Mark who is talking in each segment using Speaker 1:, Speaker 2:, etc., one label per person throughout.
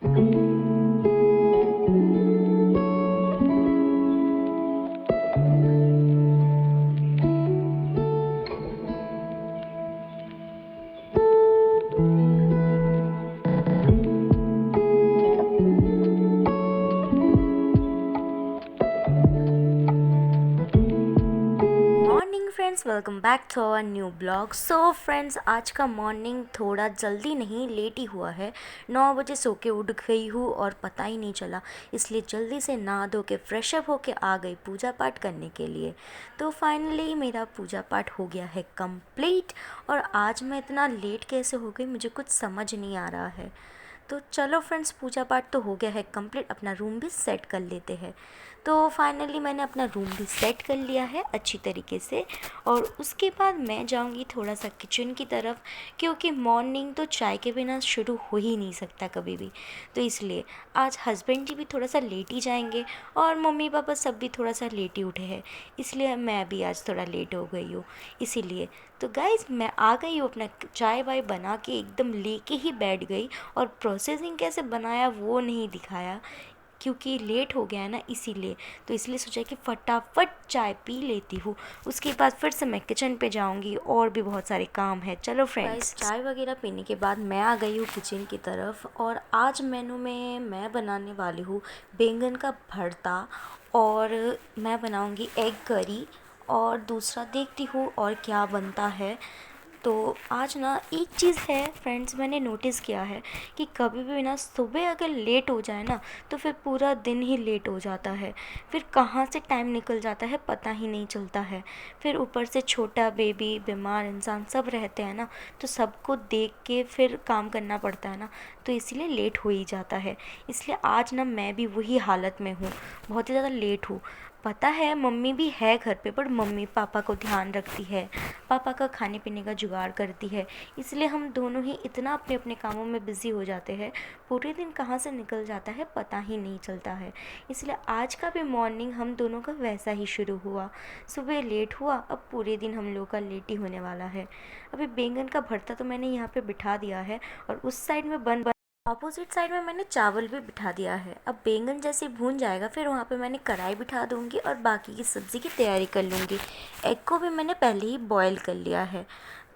Speaker 1: Morning friends, welcome back to our new blog. So friends, आज का morning थोड़ा जल्दी नहीं, लेट ही हुआ है। 9 बजे सो के उठ गई हूँ और पता ही नहीं चला, इसलिए जल्दी से नहा धो के फ्रेश अप होके आ गई पूजा पाठ करने के लिए। तो फाइनली मेरा पूजा पाठ हो गया है कंप्लीट। और आज मैं इतना लेट कैसे हो गई मुझे कुछ समझ नहीं आ रहा है। तो चलो फ्रेंड्स, पूजा पाठ तो हो गया है कंप्लीट, अपना रूम भी सेट कर लेते हैं। तो फाइनली मैंने अपना रूम भी सेट कर लिया है अच्छी तरीके से। और उसके बाद मैं जाऊंगी थोड़ा सा किचन की तरफ, क्योंकि मॉर्निंग तो चाय के बिना शुरू हो ही नहीं सकता कभी भी। तो इसलिए आज हस्बैंड जी भी थोड़ा सा लेट ही जाएंगे और मम्मी पापा सब भी थोड़ा सा लेट ही उठे हैं, इसलिए मैं भी आज थोड़ा लेट हो गई हूँ। इसीलिए तो गाइज़, मैं आ गई हूँ, अपना चाय वाय बना के एकदम लेके ही बैठ गई। और प्रोसेसिंग कैसे बनाया वो नहीं दिखाया, क्योंकि लेट हो गया है ना, इसीलिए। तो इसलिए सोचा कि फटाफट चाय पी लेती हूँ, उसके बाद फिर से मैं किचन पे जाऊँगी, और भी बहुत सारे काम है। चलो फ्रेंड्स, चाय वगैरह पीने के बाद मैं आ गई हूँ किचन की तरफ। और आज मेनू में मैं बनाने वाली हूँ बैंगन का भरता, और मैं बनाऊँगी एग करी, और दूसरा देखती हूँ और क्या बनता है। तो आज ना एक चीज़ है फ्रेंड्स, मैंने नोटिस किया है कि कभी भी ना सुबह अगर लेट हो जाए ना, तो फिर पूरा दिन ही लेट हो जाता है। फिर कहाँ से टाइम निकल जाता है पता ही नहीं चलता है। फिर ऊपर से छोटा बेबी, बीमार इंसान सब रहते हैं ना, तो सबको देख के फिर काम करना पड़ता है ना, तो इसीलिए लेट हो ही जाता है। इसलिए आज ना मैं भी वही हालत में हूँ, बहुत ही ज़्यादा लेट हूँ। पता है मम्मी भी है घर पे, पर मम्मी पापा को ध्यान रखती है, पापा का खाने पीने का जुगाड़ करती है, इसलिए हम दोनों ही इतना अपने अपने कामों में बिज़ी हो जाते हैं, पूरे दिन कहाँ से निकल जाता है पता ही नहीं चलता है। इसलिए आज का भी मॉर्निंग हम दोनों का वैसा ही शुरू हुआ। सुबह लेट हुआ, अब पूरे दिन हम लोग का लेट ही होने वाला है। अभी बैंगन का भरता तो मैंने यहाँ पे बिठा दिया है, और उस साइड में बन अपोजिट साइड में मैंने चावल भी बिठा दिया है। अब बैंगन जैसे भून जाएगा, फिर वहाँ पे मैंने कढ़ाई बिठा दूँगी और बाकी की सब्ज़ी की तैयारी कर लूँगी। एग को भी मैंने पहले ही बॉयल कर लिया है।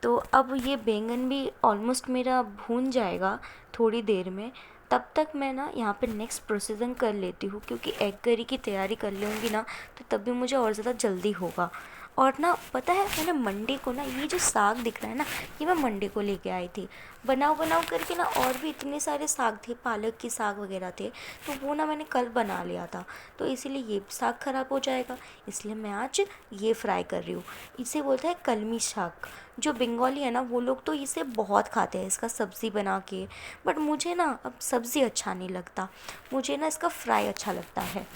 Speaker 1: तो अब ये बैंगन भी ऑलमोस्ट मेरा भून जाएगा थोड़ी देर में। तब तक मैं ना यहाँ पे नेक्स्ट प्रोसीजर कर लेती हूँ, क्योंकि एग करी की तैयारी कर लूँगी ना, तो तब भी मुझे और ज़्यादा जल्दी होगा। और ना पता है, मैंने मंडे को ना ये जो साग दिख रहा है ना, ये मैं मंडे को लेके आई थी। बनाओ बनाओ करके ना, और भी इतने सारे साग थे, पालक के साग वगैरह थे, तो वो ना मैंने कल बना लिया था। तो इसीलिए ये साग ख़राब हो जाएगा, इसलिए मैं आज ये फ्राई कर रही हूँ। इसे बोलते हैं कलमी साग। जो बंगाली है ना, वो लोग तो इसे बहुत खाते हैं, इसका सब्ज़ी बना के। बट मुझे ना अब सब्ज़ी अच्छा नहीं लगता, मुझे ना इसका फ्राई अच्छा लगता है।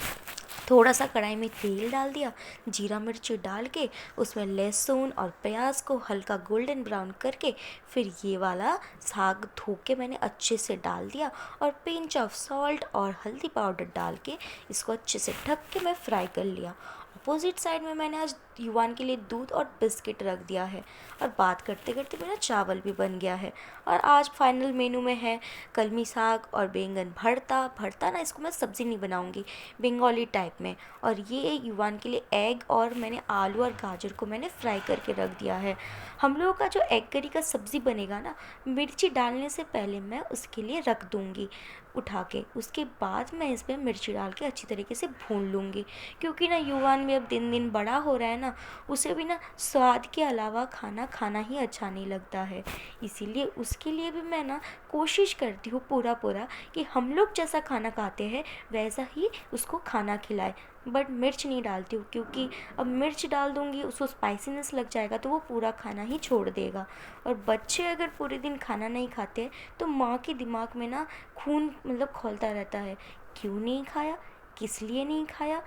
Speaker 1: थोड़ा सा कढ़ाई में तेल डाल दिया, जीरा मिर्च डाल के उसमें लहसुन और प्याज को हल्का गोल्डन ब्राउन करके, फिर ये वाला साग धो के मैंने अच्छे से डाल दिया, और पिंच ऑफ सॉल्ट और हल्दी पाउडर डाल के इसको अच्छे से ढक के मैं फ्राई कर लिया। अपोजिट साइड में मैंने आज युवान के लिए दूध और बिस्किट रख दिया है, और बात करते करते मेरा चावल भी बन गया है। और आज फाइनल मेनू में है कलमी साग और बैंगन भरता। भरता ना, इसको मैं सब्ज़ी नहीं बनाऊंगी, बंगाली टाइप में। और ये युवान के लिए एग, और मैंने आलू और गाजर को मैंने फ्राई करके रख दिया है। हम लोगों का जो एग करी का सब्ज़ी बनेगा ना, मिर्ची डालने से पहले मैं उसके लिए रख दूँगी उठा के, उसके बाद मैं इसमें मिर्ची डाल के अच्छी तरीके से भून लूँगी। क्योंकि ना युवान भी अब दिन दिन बड़ा हो रहा है ना, उसे भी ना स्वाद के अलावा खाना खाना ही अच्छा नहीं लगता है। इसीलिए उसके लिए भी मैं ना कोशिश करती हूँ पूरा पूरा कि हम लोग जैसा खाना खाते हैं वैसा ही उसको खाना खिलाए। बट मिर्च नहीं डालती हूँ, क्योंकि अब मिर्च डाल दूँगी उसको स्पाइसीनेस लग जाएगा, तो वो पूरा खाना ही छोड़ देगा। और बच्चे अगर पूरे दिन खाना नहीं खाते, तो माँ के दिमाग में ना खून मतलब खौलता रहता है, क्यों नहीं खाया, किस लिए नहीं खाया,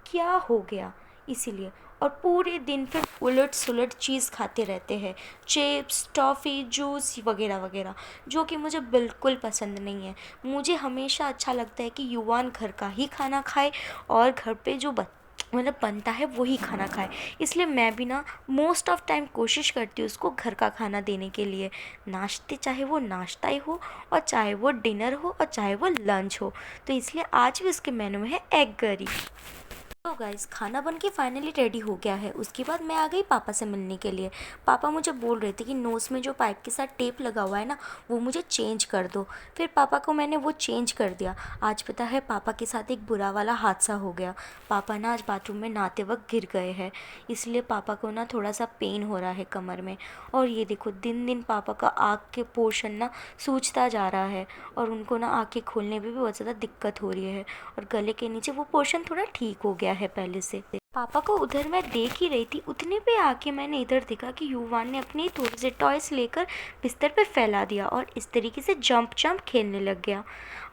Speaker 1: क्या हो गया। इसीलिए, और पूरे दिन फिर उलट सुलट चीज़ खाते रहते हैं, चिप्स, टॉफ़ी, जूस वगैरह वगैरह, जो कि मुझे बिल्कुल पसंद नहीं है। मुझे हमेशा अच्छा लगता है कि युवान घर का ही खाना खाए, और घर पे जो मतलब बनता है वही खाना खाए। इसलिए मैं भी ना मोस्ट ऑफ टाइम कोशिश करती हूँ उसको घर का खाना देने के लिए, नाश्ते चाहे वो नाश्ता ही हो और चाहे वो डिनर हो और चाहे वो लंच हो। तो इसलिए आज भी उसके मेनू में है एग करी। तो गाइस खाना बन के फाइनली रेडी हो गया है। उसके बाद मैं आ गई पापा से मिलने के लिए। पापा मुझे बोल रहे थे कि नोज़ में जो पाइप के साथ टेप लगा हुआ है ना, वो मुझे चेंज कर दो। फिर पापा को मैंने वो चेंज कर दिया। आज पता है पापा के साथ एक बुरा वाला हादसा हो गया। पापा ना आज बाथरूम में नहाते वक्त गिर गए हैं, इसलिए पापा को ना थोड़ा सा पेन हो रहा है कमर में। और ये देखो दिन दिन पापा का आँख के पोर्शन ना सूजता जा रहा है, और उनको ना आँखें खोलने में भी बहुत ज़्यादा दिक्कत हो रही है, और गले के नीचे वो पोर्शन थोड़ा ठीक हो गया है पहले से। पापा को उधर मैं देख ही रही थी, उतने पे आके मैंने इधर देखा कि युवान ने अपने थोड़े से टॉयस लेकर बिस्तर पे फैला दिया और इस तरीके से जंप जंप खेलने लग गया।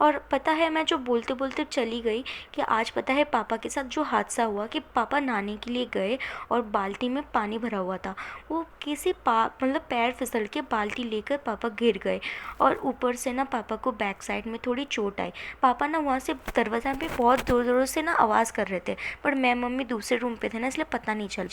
Speaker 1: और पता है मैं जो बोलते बोलते चली गई कि आज पता है पापा के साथ जो हादसा हुआ कि पापा नहाने के लिए गए और बाल्टी में पानी भरा हुआ था, वो किसी मतलब पैर फिसल के बाल्टी लेकर पापा गिर गए, और ऊपर से ना पापा को बैक साइड में थोड़ी चोट आई। पापा ना वहाँ से दरवाज़ा पे बहुत ज़ोर ज़ोर से ना आवाज़ कर रहे थे, पर मैं मम्मी दूसरे रूम पे थे ना, इसलिए पता नहीं चल।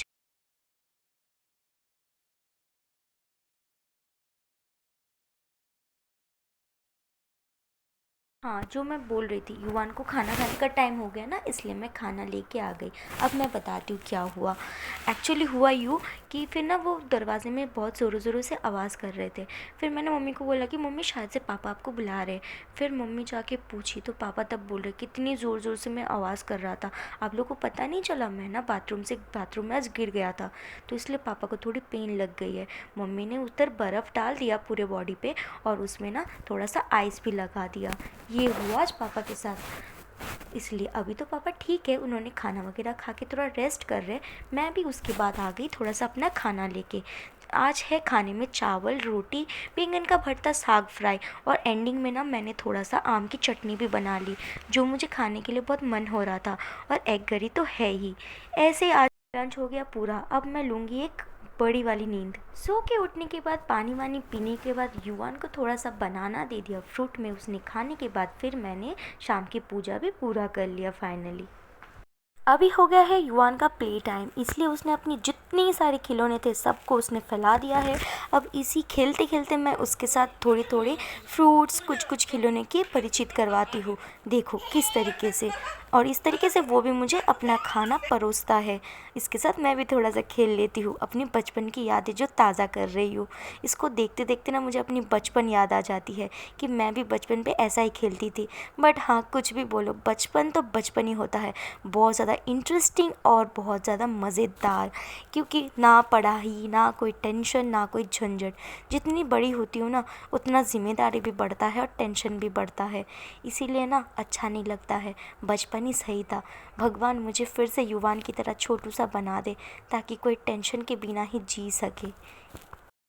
Speaker 1: हाँ, जो मैं बोल रही थी, युवान को खाना खाने का टाइम हो गया ना, इसलिए मैं खाना लेके आ गई। अब मैं बताती हूँ क्या हुआ। एक्चुअली हुआ यूँ कि फिर ना वो दरवाज़े में बहुत ज़ोरों ज़ोरों से आवाज़ कर रहे थे। फिर मैंने मम्मी को बोला कि मम्मी शायद से पापा आपको बुला रहे हैं। फिर मम्मी जाके पूछी तो पापा तब बोल रहे कितनी ज़ोर ज़ोर से मैं आवाज़ कर रहा था, आप लोग को पता नहीं चला? मैं ना बाथरूम में आज गिर गया था, तो इसलिए पापा को थोड़ी पेन लग गई है। मम्मी ने उधर बर्फ़ डाल दिया पूरे बॉडी पे, और उसमें ना थोड़ा सा आइस भी लगा दिया। ये हुआ आज पापा के साथ। इसलिए अभी तो पापा ठीक है, उन्होंने खाना वगैरह खा के थोड़ा रेस्ट कर रहे हैं। मैं भी उसके बाद आ गई थोड़ा सा अपना खाना लेके। आज है खाने में चावल, रोटी, बैंगन का भरता, साग फ्राई, और एंडिंग में ना मैंने थोड़ा सा आम की चटनी भी बना ली, जो मुझे खाने के लिए बहुत मन हो रहा था। और एग करी तो है ही। ऐसे ही आज लंच हो गया पूरा। अब मैं लूँगी एक बड़ी वाली नींद। सो के उठने के बाद पानी वानी पीने के बाद युवान को थोड़ा सा बनाना दे दिया फ्रूट में, उसने खाने के बाद फिर मैंने शाम की पूजा भी पूरा कर लिया फाइनली। अभी हो गया है युवान का प्ले टाइम, इसलिए उसने अपनी जितनी सारे खिलौने थे सबको उसने फैला दिया है। अब इसी खेलते खेलते मैं उसके साथ थोड़े थोड़े फ्रूट्स, कुछ कुछ खिलौने के परिचित करवाती हूँ। देखो किस तरीके से, और इस तरीके से वो भी मुझे अपना खाना परोसता है। इसके साथ मैं भी थोड़ा सा खेल लेती हूँ, अपनी बचपन की यादें जो ताज़ा कर रही हूँ। इसको देखते देखते ना मुझे अपनी बचपन याद आ जाती है कि मैं भी बचपन पे ऐसा ही खेलती थी। बट हाँ, कुछ भी बोलो, बचपन तो बचपन ही होता है, बहुत ज़्यादा इंटरेस्टिंग और बहुत ज़्यादा मज़ेदार। क्योंकि ना पढ़ाई, ना कोई टेंशन, ना कोई झंझट। जितनी बड़ी होती हूँ ना, उतना ज़िम्मेदारी भी बढ़ता है और टेंशन भी बढ़ता है, इसीलिए ना अच्छा नहीं लगता है। बचपन ही सही था। भगवान मुझे फिर से युवान की तरह छोटू सा बना दे, ताकि कोई टेंशन के बिना ही जी सके।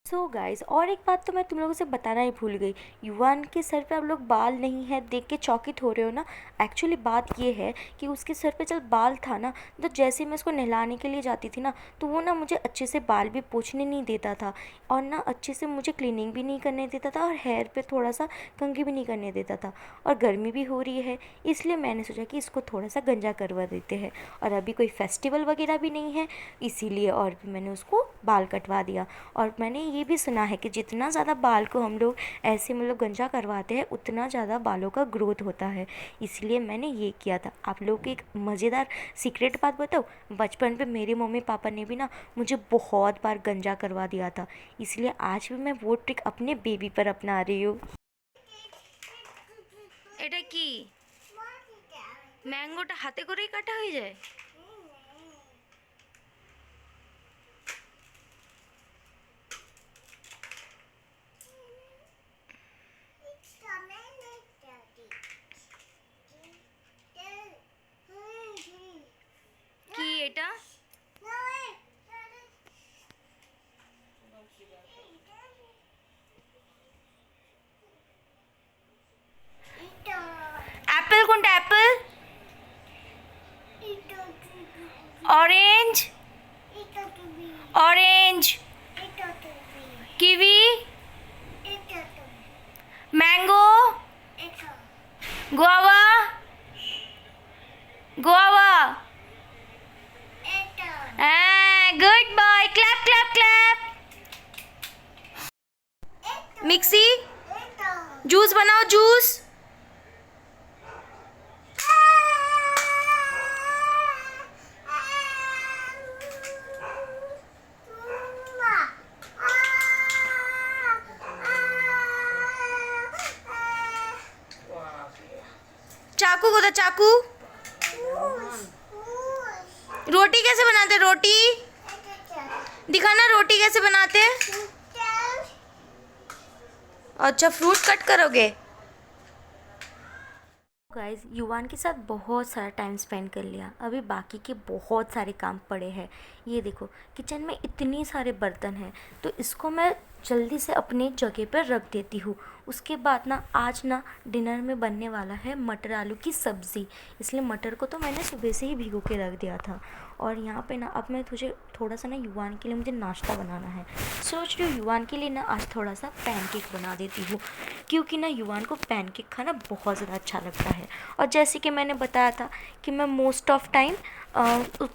Speaker 1: सो गाइस, और एक बात तो मैं तुम लोगों से बताना ही भूल गई। युवान के सर पे आप लोग बाल नहीं है देख के चौकित हो रहे हो ना। एक्चुअली बात ये है कि उसके सर पे जब बाल था ना, तो जैसे मैं उसको नहलाने के लिए जाती थी ना, तो वो ना मुझे अच्छे से बाल भी पोंछने नहीं देता था, और ना अच्छे से मुझे क्लीनिंग भी नहीं करने देता था, और हेयर पे थोड़ा सा कंघी भी नहीं करने देता था। और गर्मी भी हो रही है, इसलिए मैंने सोचा कि इसको थोड़ा सा गंजा करवा देते हैं। और अभी कोई फेस्टिवल वगैरह भी नहीं है, इसीलिए और भी मैंने उसको बाल कटवा दिया। और मैंने ये भी सुना है कि जितना ज़्यादा बाल को हम लोग ऐसे मतलब गंजा करवाते हैं, उतना ज़्यादा बालों का ग्रोथ होता है, इसलिए मैंने ये किया था। आप लोग को एक मज़ेदार सीक्रेट बात बताओ, बचपन पे मेरे मम्मी पापा ने भी ना मुझे बहुत बार गंजा करवा दिया था, इसलिए आज भी मैं वो ट्रिक अपने बेबी पर अपना रही हूँ। এটা কি ম্যাঙ্গোটা হাতে করেই কাটা হয়ে যায়? কি এটা? অ্যাপেল কোনটা? Apple, orange, orange, kiwi, mango, guava, guava, mixie, juice बनाओ जूस। चाकू को दो चाकू। रोटी कैसे बनाते रोटी? दिखाना रोटी कैसे बनाते। अच्छा फ्रूट कट करोगे। गाइस युवान के साथ बहुत सारा टाइम स्पेंड कर लिया, अभी बाकी के बहुत सारे काम पड़े हैं। ये देखो किचन में इतने सारे बर्तन हैं, तो इसको मैं जल्दी से अपने जगह पर रख देती हूँ। उसके बाद ना आज ना डिनर में बनने वाला है मटर आलू की सब्ज़ी, इसलिए मटर को तो मैंने सुबह से ही भिगो के रख दिया था। और यहाँ पे ना अब मैं तुझे थोड़ा सा ना युवान के लिए मुझे नाश्ता बनाना है। सोच रही हूँ युवान के लिए ना आज थोड़ा सा पैनकेक बना देती हूँ, क्योंकि ना युवान को पैनकेक खाना बहुत ज़्यादा अच्छा लगता है। और जैसे कि मैंने बताया था कि मैं मोस्ट ऑफ टाइम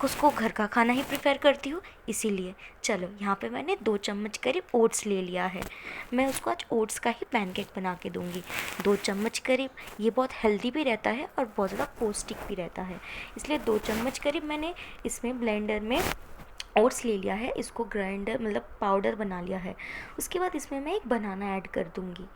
Speaker 1: उसको घर का खाना ही प्रेफर करती हूँ, इसीलिए चलो यहाँ पे मैंने 2 चम्मच करीब ओट्स ले लिया है। मैं उसको आज ओट्स का ही पैनकेक बना के दूँगी। 2 चम्मच करीब, ये बहुत हेल्दी भी रहता है और बहुत ज़्यादा पौष्टिक भी रहता है, इसलिए 2 चम्मच करीब मैंने इसमें ब्लेंडर में ओट्स ले लिया है, इसको ग्राइंडर मतलब पाउडर बना लिया है। उसके बाद इसमें मैं एक बनाना ऐड कर दूँगी।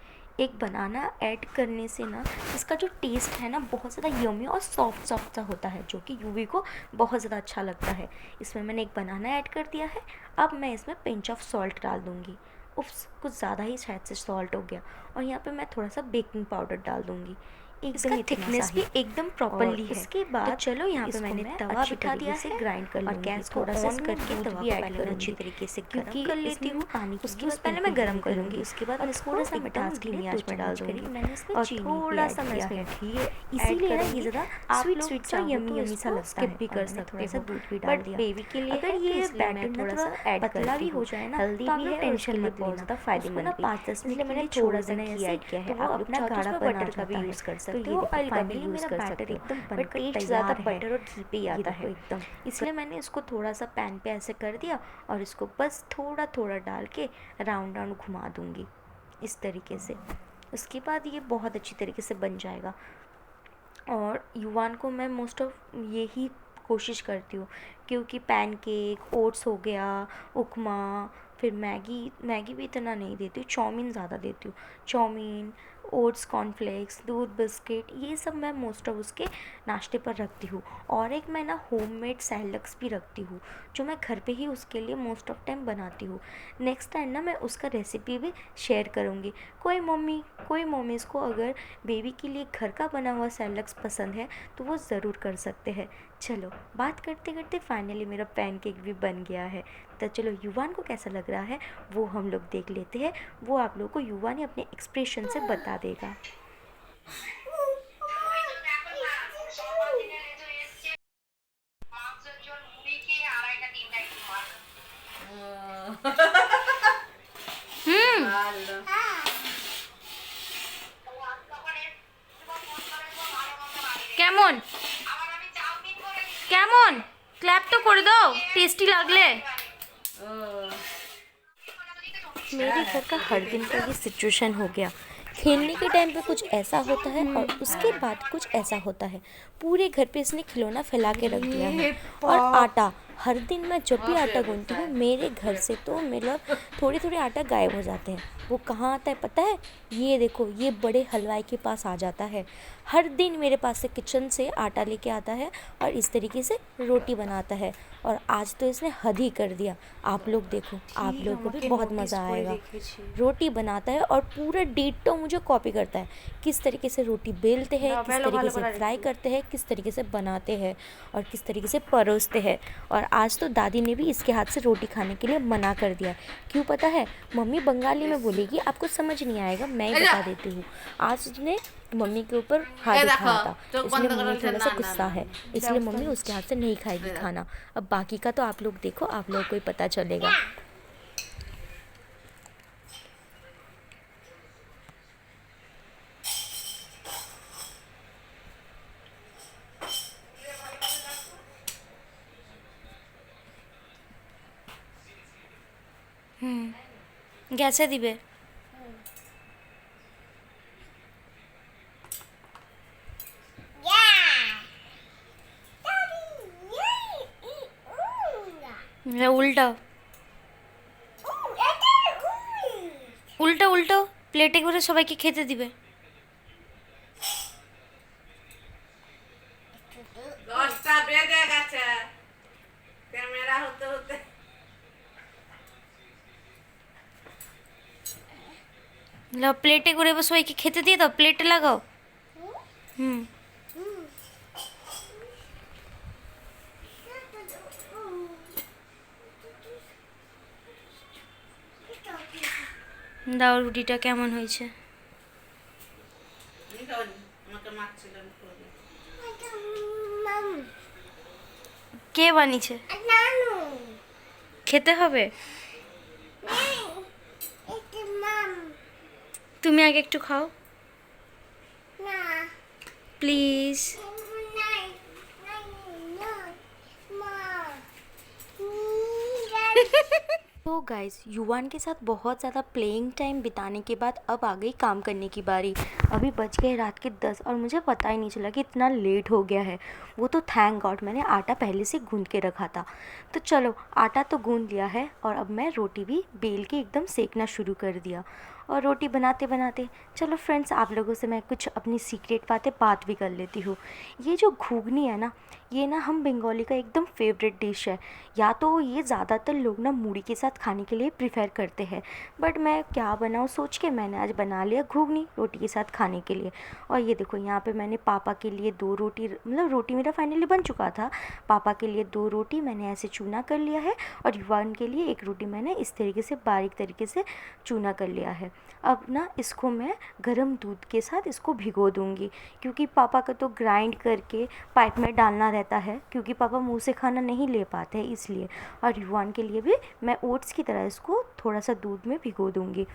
Speaker 1: एक बनाना ऐड करने से ना इसका जो टेस्ट है ना बहुत ज़्यादा यम्मी और सॉफ्ट सॉफ्ट सा होता है, जो कि यूवी को बहुत ज़्यादा अच्छा लगता है। इसमें मैंने एक बनाना ऐड कर दिया है। अब मैं इसमें पिंच ऑफ सॉल्ट डाल दूँगी। उफ्स, कुछ ज़्यादा ही शायद से सॉल्ट हो गया। और यहाँ पे मैं थोड़ा सा बेकिंग पाउडर डाल दूँगी। इसका थिकनेस भी एकदम प्रॉपरली है। इसके बाद तो चलो यहाँ पे मैंने तवा बिठा दिया से ग्राइंड कर लूँगी। और गैस थोड़ा सा ऑन करके तवा भी ऐड कर अच्छी तरीके से गर्म कर लेती हूँ पानी। उसके बाद पहले मैं गर्म करूँगी, उसके बाद मैं थोड़ा सा मिठास धीमी आंच में डाल दूँगी। मैंने इसमें थोड़ा सा मैं इसमें घी इसीलिए ना ये ज़्यादा स्वीट स्वीट सा यम्मी यम्मी सा लगता है। भी कर सकते थोड़ा सा दूध भी डाल दिया। बेबी के लिए अगर ये बैटर थोड़ा सा ऐड पतला भी हो जाए ना, हेल्दी भी है, टेंशन मत लेना, ज़्यादा फायदेमंद भी। 5-10 मिनट मैंने थोड़ा सा घी ऐड किया है। आप अपना गाढ़ा बटर का भी यूज़ कर सकते हो, ऑयल का भी यूज़ कर सकते हो। एकदम बट टेस्ट ज़्यादा बटर और घी पे ही आता है एकदम, इसलिए मैंने इसको थोड़ा सा पैन पे ऐसे कर दिया और इसको बस थोड़ा थोड़ा डाल के राउंड राउंड घुमा दूँगी इस तरीके से। उसके बाद ये बहुत अच्छी तरीके से बन जाएगा। और युवान को मैं मोस्ट ऑफ यही कोशिश करती हूँ, क्योंकि पैनकेक, ओट्स हो गया, उपमा, फिर मैगी, मैगी भी इतना नहीं देती हूँ, चाउमीन ज़्यादा देती हूँ। चाउमीन, ओट्स, कॉर्नफ्लेक्स, दूध, बिस्किट, ये सब मैं मोस्ट ऑफ उसके नाश्ते पर रखती हूँ। और एक मैं ना होममेड सैलड्स भी रखती हूँ, जो मैं घर पे ही उसके लिए मोस्ट ऑफ टाइम बनाती हूँ। नेक्स्ट टाइम ना मैं उसका रेसिपी भी शेयर करूँगी। कोई मम्मीज़ को अगर बेबी के लिए घर का बना हुआ सैलड्स पसंद है तो वो ज़रूर कर सकते हैं। चलो बात करते करते फाइनली मेरा पैनकेक भी बन गया है। तो चलो युवान को कैसा लग रहा है वो हम लोग देख लेते हैं। वो आप लोगों को युवान ने अपने एक्सप्रेशन से बता देगा। কেমন কেমন ক্ল্যাপ তো করে দাও, টেস্टी লাগলে। मेरे घर का हर दिन का ये सिचुएशन हो गया। खेलने के टाइम पे कुछ ऐसा होता है और उसके बाद कुछ ऐसा होता है। पूरे घर पे इसने खिलौना फैला के रख दिया है। और आटा, हर दिन मैं जब भी आटा गूंथती हूँ मेरे घर से तो मतलब थोड़े थोड़े आटा गायब हो जाते हैं। वो कहाँ आता है पता है? ये देखो, ये बड़े हलवाई के पास आ जाता है। हर दिन मेरे पास से किचन से आटा लेके आता है और इस तरीके से रोटी बनाता है। और आज तो इसने हद ही कर दिया। आप लोग देखो, आप लोगों को भी बहुत मज़ा आएगा। रोटी बनाता है और पूरा डिट्टो मुझे कॉपी करता है। किस तरीके से रोटी बेलते हैं, किस तरीके से फ्राई करते हैं, किस तरीके से बनाते हैं और किस तरीके से परोसते हैं। और आज तो दादी ने भी इसके हाथ से रोटी खाने के लिए मना कर दिया। क्यों पता है? मम्मी बंगाली में बोलेगी, आपको समझ नहीं आएगा, मैं ही बता देती हूँ। आज उसने मम्मी के ऊपर हाथ उठाया था, इसलिए मम्मी थोड़ा सा गुस्सा है, इसलिए मम्मी उसके हाथ से नहीं खाएगी खाना। अब बाकी का तो आप लोग देखो, आप लोगों को ही पता चलेगा। গ্যাসে দিবে। উল্টো উল্টো উল্টো প্লেটে করে সবাইকে খেতে দিবে।
Speaker 2: 10টা বেজে গেছে, ক্যামেরা হতে হতে।
Speaker 1: লাও প্লেটে করে এবার সবাইকে খেতে দিয়ে দাও, প্লেটে লাগাও। হুম দাও, রুটিটা কেমন হয়েছে?
Speaker 2: আমাকে মারছিলেন করে।
Speaker 1: কে বানিয়েছে? খেতে হবে। তুমি আগে একটু খাও প্লিজ। तो गाइस युवान के साथ बहुत ज़्यादा प्लेइंग टाइम बिताने के बाद अब आ गई काम करने की बारी। अभी बज गए रात के 10 और मुझे पता ही नहीं चला कि इतना लेट हो गया है। वो तो थैंक गॉड मैंने आटा पहले से गूंद के रखा था। तो चलो आटा तो गूंद लिया है और अब मैं रोटी भी बेल के एकदम सेकना शुरू कर दिया। और रोटी बनाते बनाते चलो फ्रेंड्स आप लोगों से मैं कुछ अपनी सीक्रेट बात भी कर लेती हूँ। ये जो घुगनी है ना, ये ना हम बंगाली का एकदम फेवरेट डिश है। या तो ये ज़्यादातर लोग ना मूढ़ी के साथ खाने के लिए प्रेफर करते हैं, बट मैं क्या बनाऊँ सोच के मैंने आज बना लिया घुगनी रोटी के साथ खाने के लिए। और ये देखो यहाँ पे मैंने पापा के लिए 2 रोटी, मतलब रोटी मेरा फाइनली बन चुका था। पापा के लिए 2 रोटी मैंने ऐसे चूना कर लिया है और युवान के लिए 1 रोटी मैंने इस तरीके से बारीक तरीके से चूना कर लिया है। अब ना इसको मैं गर्म दूध के साथ इसको भिगो दूँगी, क्योंकि पापा का तो ग्राइंड करके पाइप में डालना रहता है, क्योंकि पापा मुंह से खाना नहीं ले पाते हैं इसलिए। और युवान के लिए भी मैं ओट्स की तरह इसको थोड़ा सा दूध में भिगो दूँगी।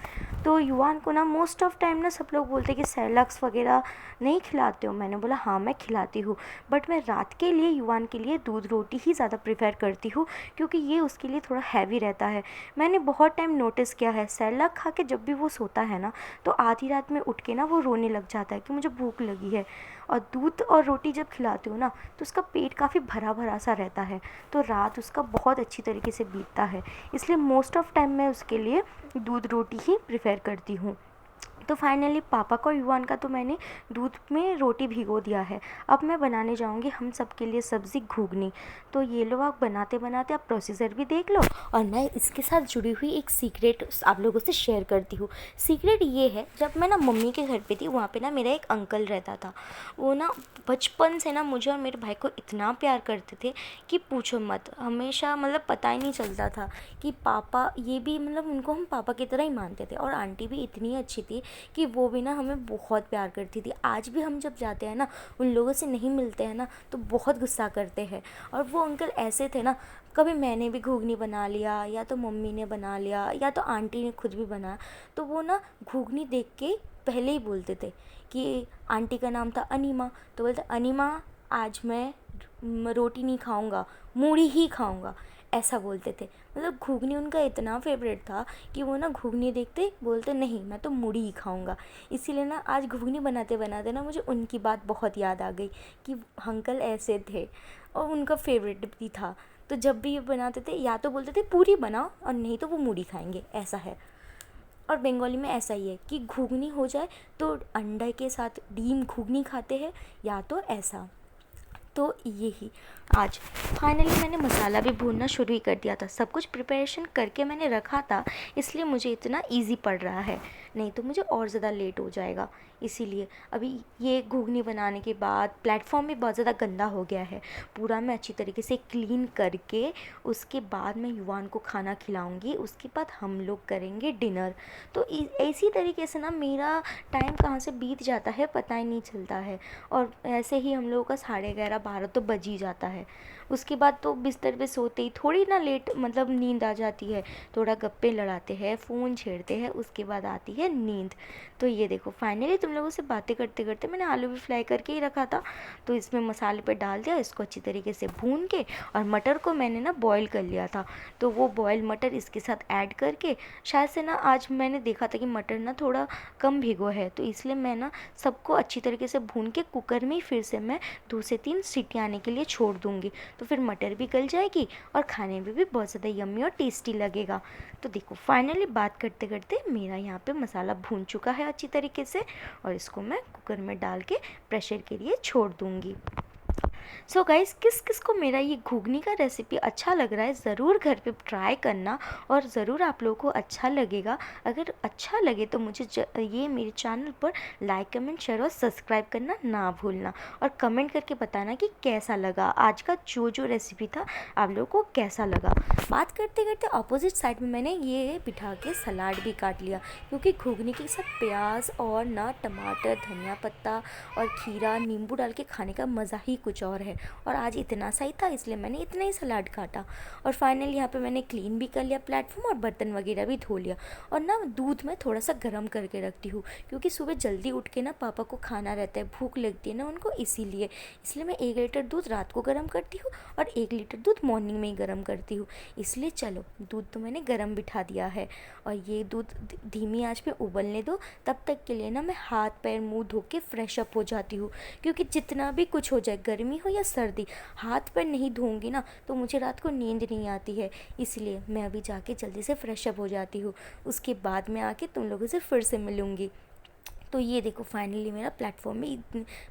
Speaker 1: तो युवान को ना मोस्ट ऑफ टाइम ना सब लोग बोलते हैं कि सेरेलैक्स वगैरह नहीं खिलाते हो। मैंने बोला हाँ मैं खिलाती हूँ, बट मैं रात के लिए युवान के लिए दूध रोटी ही ज़्यादा प्रेफर करती हूँ, क्योंकि ये उसके लिए थोड़ा हैवी रहता है। मैंने बहुत टाइम नोटिस किया है सेरेलैक खा के जब भी वो सोता है ना, तो आधी रात में उठ के ना वो रोने लग जाता है कि मुझे भूख लगी है। और दूध और रोटी जब खिलाती हूँ ना, तो उसका पेट काफ़ी भरा भरा सा रहता है, तो रात उसका बहुत अच्छी तरीके से बीतता है। इसलिए मोस्ट ऑफ टाइम मैं उसके लिए दूध रोटी ही प्रेफर करती हूँ। तो फाइनली पापा को और युवान का तो मैंने दूध में रोटी भिगो दिया है। अब मैं बनाने जाऊँगी हम सब के लिए सब्ज़ी घुगनी। तो ये लो आप बनाते बनाते आप प्रोसीजर भी देख लो, और मैं इसके साथ जुड़ी हुई एक सीक्रेट आप लोगों से शेयर करती हूँ। सीक्रेट ये है, जब मैं ना मम्मी के घर पे थी वहाँ पे ना मेरा एक अंकल रहता था। वो ना बचपन से ना मुझे और मेरे भाई को इतना प्यार करते थे कि पूछो मत। हमेशा मतलब पता ही नहीं चलता था कि पापा, ये भी मतलब उनको हम पापा की तरह ही मानते थे। और आंटी भी इतनी अच्छी थी कि वो भी ना हमें बहुत प्यार करती थी। आज भी हम जब जाते हैं ना, उन लोगों से नहीं मिलते हैं ना, तो बहुत गुस्सा करते हैं। और वो अंकल ऐसे थे ना, कभी मैंने भी घुगनी बना लिया, या तो मम्मी ने बना लिया, या तो आंटी ने खुद भी बनाया, तो वो ना घुगनी देख के पहले ही बोलते थे कि आंटी का नाम था अनीमा, तो बोलते अनीमा आज मैं रोटी नहीं खाऊंगा, मूढ़ी ही खाऊंगा, ऐसा बोलते थे। मतलब घुगनी उनका इतना फेवरेट था कि वो ना घुगनी देखते बोलते नहीं मैं तो मूढ़ी ही खाऊंगा। इसीलिए ना आज घुगनी बनाते बनाते ना मुझे उनकी बात बहुत याद आ गई कि अंकल ऐसे थे और उनका फेवरेट भी था। तो जब भी ये बनाते थे या तो बोलते थे पूरी बनाओ, और नहीं तो वो मूढ़ी खाएंगे, ऐसा है। और बंगाली में ऐसा ही है कि घुगनी हो जाए तो अंडे के साथ डीम घुगनी खाते हैं, या तो ऐसा। तो यही आज फाइनली मैंने मसाला भी भूनना शुरू ही कर दिया था। सब कुछ प्रिपरेशन करके मैंने रखा था, इसलिए मुझे इतना इजी पड़ रहा है, नहीं तो मुझे और ज़्यादा लेट हो जाएगा। इसीलिए अभी ये घुगनी बनाने के बाद प्लेटफॉर्म भी बहुत ज़्यादा गंदा हो गया है, पूरा मैं अच्छी तरीके से क्लीन करके उसके बाद मैं युवान को खाना खिलाऊंगी। उसके बाद हम लोग करेंगे डिनर। तो इसी तरीके से ना मेरा टाइम कहाँ से बीत जाता है पता ही नहीं चलता है। और ऐसे ही हम लोगों का 11:30-12 तो बज ही जाता है। उसके बाद तो बिस्तर पे सोते ही थोड़ी ना लेट मतलब नींद आ जाती है, थोड़ा गप्पे लड़ाते हैं, फ़ोन छेड़ते हैं, उसके बाद आती है है नींद। तो ये देखो फाइनली तुम लोगों से बातें करते करते मैंने आलू भी फ्राई करके ही रखा था, तो इसमें मसाले पे डाल दिया, इसको अच्छी तरीके से भून के, और मटर को मैंने ना बॉईल कर लिया था, तो वो बॉयल मटर इसके साथ ऐड करके, शायद से ना आज मैंने देखा था कि मटर ना थोड़ा कम भिगो है, तो इसलिए मैं ना सबको अच्छी तरीके से भून के कुकर में ही फिर से मैं 2 से 3 सीटी आने के लिए छोड़ दूँगी, तो फिर मटर भी गल जाएगी और खाने में भी बहुत ज़्यादा यम्मी और टेस्टी लगेगा। तो देखो फाइनली बात करते करते मेरा यहाँ पे मसाला भून चुका है अच्छी तरीके से, और इसको मैं कुकर में डाल के प्रेशर के लिए छोड़ दूँगी। सो गाइस, किस किस को मेरा ये घुगनी का रेसिपी अच्छा लग रहा है, ज़रूर घर पे ट्राई करना, और ज़रूर आप लोगों को अच्छा लगेगा। अगर अच्छा लगे तो मुझे ये मेरे चैनल पर लाइक कमेंट शेयर और सब्सक्राइब करना ना भूलना, और कमेंट करके बताना कि कैसा लगा आज का जो रेसिपी था, आप लोगों को कैसा लगा। बात करते करते अपोजिट साइड में मैंने ये बिठा के सलाद भी काट लिया, क्योंकि घुगनी के साथ प्याज और ना टमाटर, धनिया पत्ता और खीरा, नींबू डाल के खाने का मज़ा ही कुछ और है, और आज इतना सही था इसलिए मैंने इतना ही सलाद काटा। और फाइनली यहाँ पे मैंने क्लीन भी कर लिया प्लेटफॉर्म, और बर्तन वगैरह भी धो लिया, और ना दूध में थोड़ा सा गर्म करके रखती हूँ, क्योंकि सुबह जल्दी उठ के ना पापा को खाना रहता है, भूख लगती है ना उनको, इसीलिए मैं 1 लीटर दूध रात को गर्म करती हूँ और 1 लीटर दूध मॉर्निंग में ही गर्म करती हूँ। इसलिए चलो दूध तो मैंने गर्म बिठा दिया है, और ये दूध धीमी आंच पे उबलने दो, तब तक के लिए ना मैं हाथ पैर मुंह धो के फ्रेश अप हो जाती हूँ, क्योंकि जितना भी कुछ हो जाए, गर्मी हो या सर्दी, हाथ पैर नहीं धोऊंगी ना तो मुझे रात को नींद नहीं आती है, इसलिए मैं अभी जाके जल्दी से फ्रेश अप हो जाती हूँ, उसके बाद मैं आके तुम लोगों से फिर से मिलूँगी। तो ये देखो फाइनली मेरा प्लेटफॉर्म में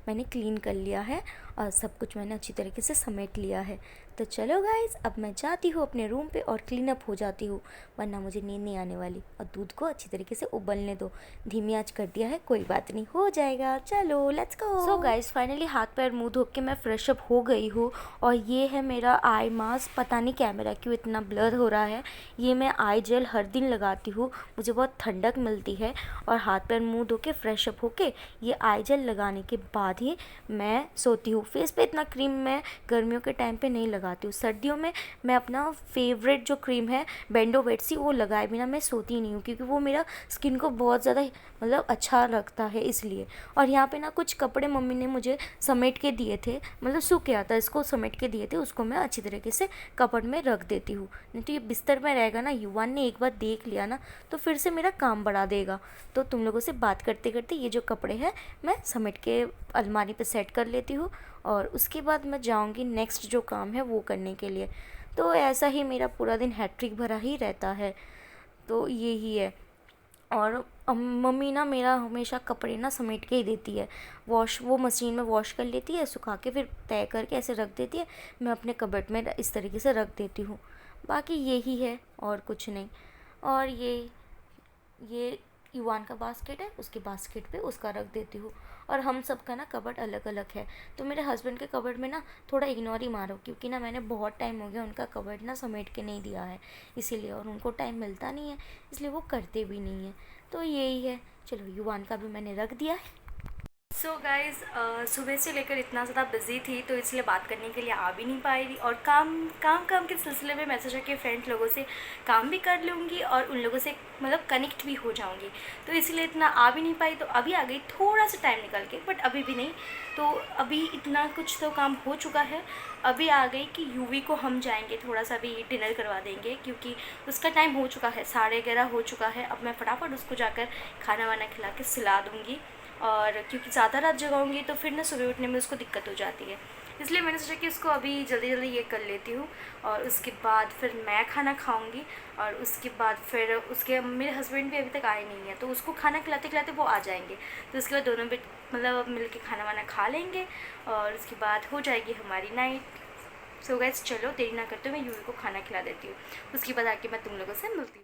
Speaker 1: मैंने क्लीन कर लिया है, और सब कुछ मैंने अच्छी तरीके से समेट लिया है। तो चलो गाइस, अब मैं जाती हूँ अपने रूम पे और क्लीन अप हो जाती हूँ, वरना मुझे नींद नहीं आने वाली। और दूध को अच्छी तरीके से उबलने दो, धीमी आंच कर दिया है, कोई बात नहीं, हो जाएगा। चलो let's go. So guys finally हाथ पैर मुंह धो के मैं फ्रेश अप हो गई हूँ, और ये है मेरा आई मास्क। पता नहीं कैमरा क्यों इतना ब्लर हो रहा है, ये मैं आई जेल हर दिन लगाती हूँ, मुझे बहुत ठंडक मिलती है, और हाथ पैर मुंह धो के फ्रेश अप होके ये आई जेल लगाने के बाद ही मैं सोती हूँ। फेस पे इतना क्रीम मैं गर्मियों के टाइम पे नहीं लगाती हूँ, सर्दियों में मैं अपना फेवरेट जो क्रीम है बेंडो वेट्सी, वो लगाए बिना मैं सोती नहीं हूँ, क्योंकि वो मेरा स्किन को बहुत ज़्यादा मतलब अच्छा रखता है, इसलिए। और यहाँ पे ना कुछ कपड़े मम्मी ने मुझे समेट के दिए थे, मतलब सूख गया था, इसको समेट के दिए थे, उसको मैं अच्छी तरीके से कपड़ में रख देती हूँ, नहीं तो ये बिस्तर में रहेगा ना, युवान ने एक बार देख लिया ना तो फिर से मेरा काम बढ़ा देगा। तो तुम लोगों से बात करते करते ये जो कपड़े हैं मैं समेट के अलमारी पे सेट कर लेती हूँ, और उसके बाद मैं जाऊँगी नेक्स्ट जो काम है वो करने के लिए। तो ऐसा ही मेरा पूरा दिन हैट्रिक भरा ही रहता है, तो यही है। और मम्मी ना मेरा हमेशा कपड़े ना समेट के ही देती है, वो मशीन में वॉश कर लेती है, सुखा के फिर तय करके ऐसे रख देती है, मैं अपने कबर्ड में इस तरीके से रख देती हूँ। बाकी यही है और कुछ नहीं। और ये युवान का बास्केट है, उसके बास्केट पे उसका रख देती हूँ, और हम सब का ना कबर्ड अलग अलग है। तो मेरे हस्बैंड के कबर्ड में ना थोड़ा इग्नोर ही मारो, क्योंकि ना मैंने बहुत टाइम हो गया उनका कबर्ड ना समेट के नहीं दिया है, इसीलिए, और उनको टाइम मिलता नहीं है, इसलिए वो करते भी नहीं है। तो यही है, चलो युवान का भी मैंने रख दिया है। सो गाइज़, सुबह से लेकर इतना ज़्यादा बिज़ी थी, तो इसलिए बात करने के लिए आ भी नहीं पाई थी, और काम के सिलसिले में मैसेज करके फ्रेंड लोगों से काम भी कर लूँगी और उन लोगों से मतलब कनेक्ट भी हो जाऊँगी, तो इसलिए इतना आ भी नहीं पाई। तो अभी आ गई थोड़ा सा टाइम निकल के, बट अभी भी नहीं, तो अभी इतना कुछ तो काम हो चुका है। अभी आ गई कि यूवी को हम जाएंगे, थोड़ा सा भी डिनर करवा देंगे, क्योंकि उसका टाइम हो चुका है, 11:30 हो चुका है। अब मैं फटाफट उसको जाकर खाना वाना खिला के सुला दूँगी, और क्योंकि ज़्यादा रात जगाऊंगी तो फिर ना सुबह उठने में उसको दिक्कत हो जाती है, इसलिए मैंने सोचा कि उसको अभी जल्दी जल्दी ये कर लेती हूँ, और उसके बाद फिर मैं खाना खाऊंगी, और उसके बाद फिर उसके मेरे हस्बैंड भी अभी तक आए नहीं हैं, तो उसको खाना खिलाते खिलाते वो आ जाएंगे, तो उसके बाद दोनों मतलब मिल के खाना वाना खा लेंगे, और उसके बाद हो जाएगी हमारी नाइट। सो गाइस, चलो देरी ना करते हुए मैं यूवी को खाना खिला देती हूँ, उसके बाद आके मैं तुम लोगों से मिलती हूँ।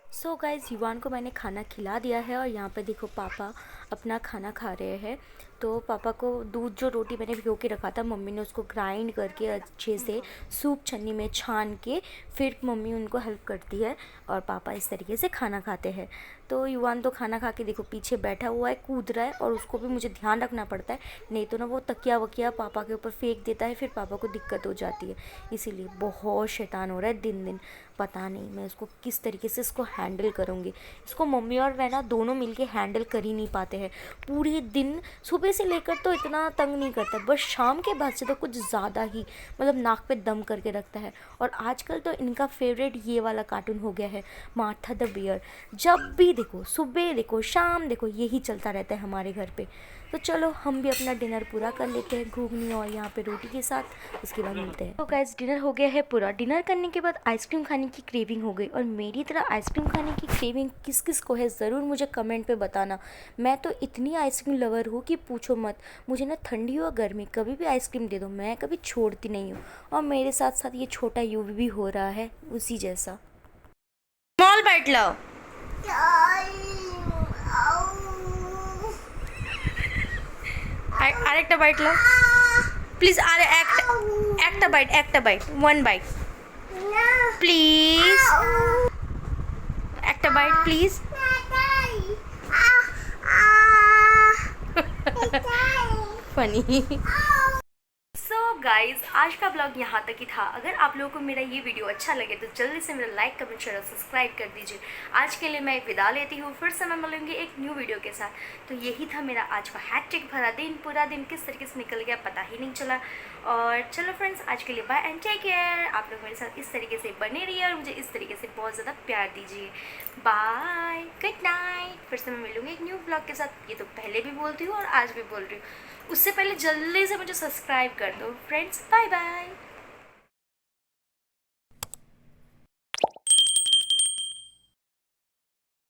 Speaker 1: सो गाइज़, युवान को मैंने खाना खिला दिया है, और यहाँ पे देखो पापा अपना खाना खा रहे हैं। तो पापा को दूध जो रोटी मैंने भिगो के रखा था मम्मी ने उसको ग्राइंड करके अच्छे से सूप छन्नी में छान के फिर मम्मी उनको हेल्प करती है और पापा इस तरीके से खाना खाते हैं। तो युवान तो खाना खा के देखो पीछे बैठा हुआ है, कूद रहा है और उसको भी मुझे ध्यान रखना पड़ता है, नहीं तो ना वो तकिया वकिया पापा के ऊपर फेंक देता है, फिर पापा को दिक्कत हो जाती है। इसीलिए बहुत शैतान हो रहा है दिन दिन। पता नहीं मैं इसको किस तरीके से इसको हैंडल करूँगी। इसको मम्मी और मैं ना दोनों मिलके हैंडल कर ही नहीं पाते हैं। पूरे दिन सुबह से लेकर तो इतना तंग नहीं करता, बस शाम के बाद से तो कुछ ज़्यादा ही मतलब नाक पे दम करके रखता है। और आजकल तो इनका फेवरेट ये वाला कार्टून हो गया है, मार्था द बियर। जब भी देखो, सुबह देखो, शाम देखो, यही चलता रहता है हमारे घर पे। तो चलो हम भी अपना डिनर पूरा कर लेते हैं घुगनी और यहाँ पे रोटी के साथ, उसके बाद मिलते हैं। तो गाइस डिनर हो गया है पूरा। डिनर करने के बाद आइसक्रीम खाने की क्रेविंग हो गई, और मेरी तरह आइसक्रीम खाने की क्रेविंग किस किस को है ज़रूर मुझे कमेंट पे बताना। मैं तो इतनी आइसक्रीम लवर हूँ कि पूछो मत। मुझे ना ठंडी हो गर्मी कभी भी आइसक्रीम दे दो, मैं कभी छोड़ती नहीं हूँ। और मेरे साथ साथ ये छोटा यूवी भी हो रहा है उसी जैसा। स्मॉल बाइट लाओ। আরেকটা বাইট লাও প্লিজ। আরে একটা বাইট ওয়ান বাইট প্লিজ, একটা bite please. Funny. So guys आज का ब्लॉग यहाँ तक ही था। अगर आप लोगों को मेरा ये वीडियो अच्छा लगे तो जल्दी से मेरा लाइक कमेंट शेयर और सब्सक्राइब कर दीजिए। आज के लिए मैं विदा लेती हूँ, फिर से मैं मिलूंगी एक न्यू वीडियो के साथ। तो यही था मेरा आज का हैट्रिक भरा दिन। पूरा दिन किस तरीके से निकल गया पता ही नहीं चला। और चलो फ्रेंड्स आज के लिए बाय एंड टेक केयर। आप लोग मेरे साथ इस तरीके से बने रहिए और मुझे इस तरीके से बहुत ज़्यादा प्यार दीजिए। Bye, good night. फिर से मैं मिलूंगी एक न्यू ब्लॉग के साथ। ये तो पहले भी बोलती हूँ और आज भी बोल रही हूँ। उससे पहले जल्दी से मुझे सब्सक्राइब कर दो फ्रेंड्स। Bye bye.